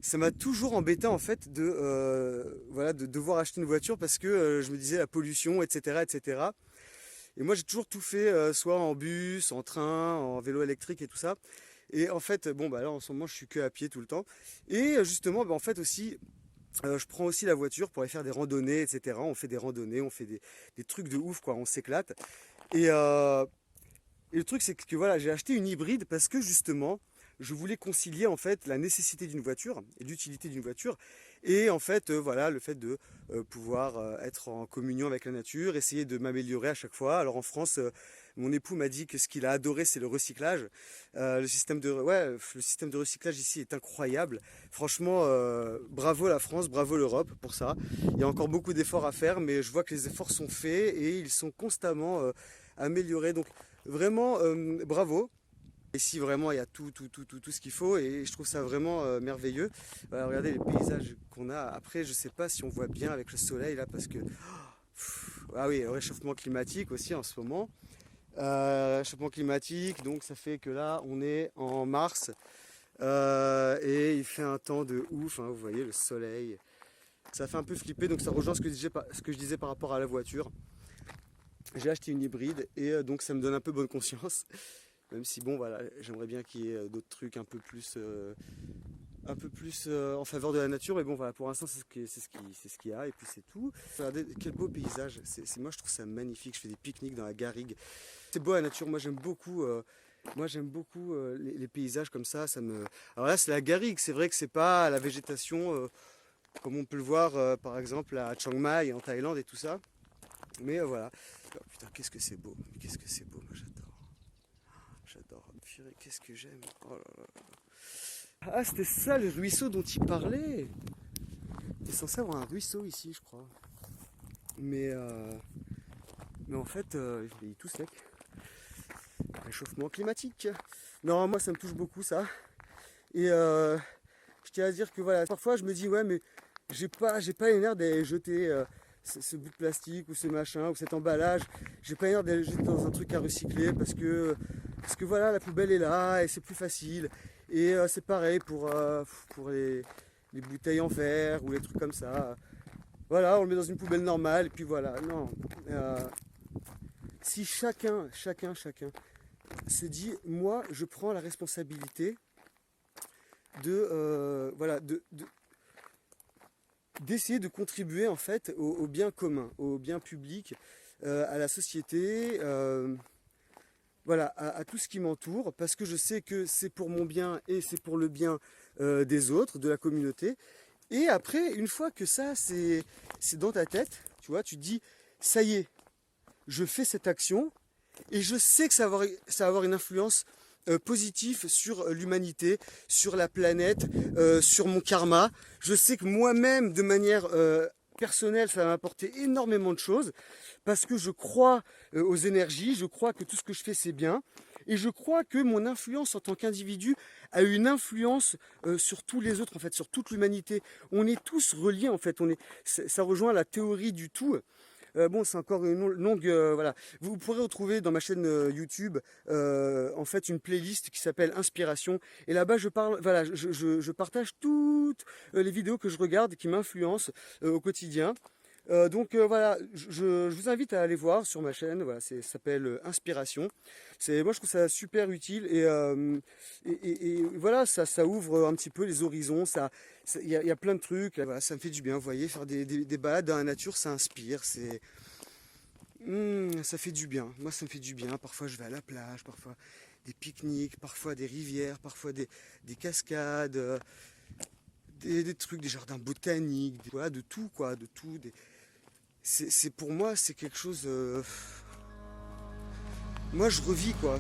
ça m'a toujours embêté en fait voilà, de devoir acheter une voiture parce que je me disais la pollution, etc., etc. Et moi j'ai toujours tout fait, soit en bus, en train, en vélo électrique et tout ça. Et en fait, bon bah là en ce moment je suis que à pied tout le temps. Et justement, bah, en fait aussi, je prends aussi la voiture pour aller faire des randonnées, etc. On fait des randonnées, on fait des trucs de ouf, quoi. On s'éclate. Et, euh, et le truc, c'est que voilà, j'ai acheté une hybride parce que justement, je voulais concilier en fait la nécessité d'une voiture et l'utilité d'une voiture et en fait, voilà, le fait de pouvoir être en communion avec la nature, essayer de m'améliorer à chaque fois. Alors en France, mon époux m'a dit que ce qu'il a adoré, c'est le recyclage. Le système de recyclage ici est incroyable. Franchement, bravo la France, bravo l'Europe pour ça. Il y a encore beaucoup d'efforts à faire, mais je vois que les efforts sont faits et ils sont constamment améliorés. Donc vraiment, bravo. Ici, vraiment, il y a tout ce qu'il faut et je trouve ça vraiment merveilleux. Voilà, regardez les paysages qu'on a. Après, je sais pas si on voit bien avec le soleil là, parce que. Ah oui, réchauffement climatique aussi en ce moment. Réchauffement climatique, donc ça fait que là, on est en mars et il fait un temps de ouf, hein, vous voyez, le soleil. Ça fait un peu flipper, donc ça rejoint ce que je disais par rapport à la voiture. J'ai acheté une hybride et donc ça me donne un peu bonne conscience. Même si bon voilà, j'aimerais bien qu'il y ait d'autres trucs un peu plus en faveur de la nature, mais bon voilà, pour l'instant c'est ce qu'il y a et puis c'est tout. Regardez quel beau paysage, moi je trouve ça magnifique, je fais des pique-niques dans la garrigue. C'est beau la nature, moi j'aime beaucoup les paysages comme ça me. Alors là c'est la garrigue, c'est vrai que c'est pas la végétation comme on peut le voir par exemple à Chiang Mai en Thaïlande et tout ça. Mais voilà. Oh, putain, qu'est-ce que c'est beau, qu'est-ce que c'est beau, moi j'adore. J'adore. Purée, qu'est-ce que j'aime. Oh là là là. Ah, c'était ça le ruisseau dont il parlait. Il est censé avoir un ruisseau ici, je crois. Mais, euh, mais en fait, il est tout sec. Réchauffement climatique. Non, moi ça me touche beaucoup ça. Et je tiens à dire que voilà, parfois je me dis ouais, mais j'ai pas les nerfs d'aller jeter ce bout de plastique ou ce machin ou cet emballage. J'ai pas les nerfs d'aller le jeter dans un truc à recycler parce que voilà, la poubelle est là et c'est plus facile. Et c'est pareil pour les bouteilles en verre ou les trucs comme ça. Voilà, on le met dans une poubelle normale et puis voilà. Non. Si chacun se dit, moi, je prends la responsabilité voilà, d'essayer de contribuer en fait au bien commun, au bien public, à la société, voilà, à tout ce qui m'entoure, parce que je sais que c'est pour mon bien et c'est pour le bien des autres, de la communauté. Et après, une fois que ça, c'est dans ta tête, tu vois, tu te dis, ça y est, je fais cette action et je sais que ça va avoir une influence positive sur l'humanité, sur la planète, sur mon karma. Je sais que moi-même, de manière personnelle, ça va m'apporter énormément de choses parce que je crois aux énergies, je crois que tout ce que je fais, c'est bien. Et je crois que mon influence en tant qu'individu a une influence sur tous les autres, en fait, sur toute l'humanité. On est tous reliés, en fait. Ça rejoint la théorie du tout. Bon, c'est encore une longue, voilà. Vous pourrez retrouver dans ma chaîne YouTube en fait une playlist qui s'appelle Inspiration. Et là-bas, je parle, voilà, je partage toutes les vidéos que je regarde et qui m'influencent au quotidien. Voilà, je vous invite à aller voir sur ma chaîne. Voilà, ça s'appelle Inspiration. Moi, je trouve ça super utile et voilà, ça ouvre un petit peu les horizons. Il y a plein de trucs. Voilà, ça me fait du bien. Vous voyez, faire des balades dans la nature, ça inspire. Ça fait du bien. Moi, ça me fait du bien. Parfois, je vais à la plage, parfois des pique-niques, parfois des rivières, parfois des cascades, des trucs, des jardins botaniques, voilà, de tout quoi, de tout. C'est pour moi, c'est quelque chose. Moi, je revis quoi.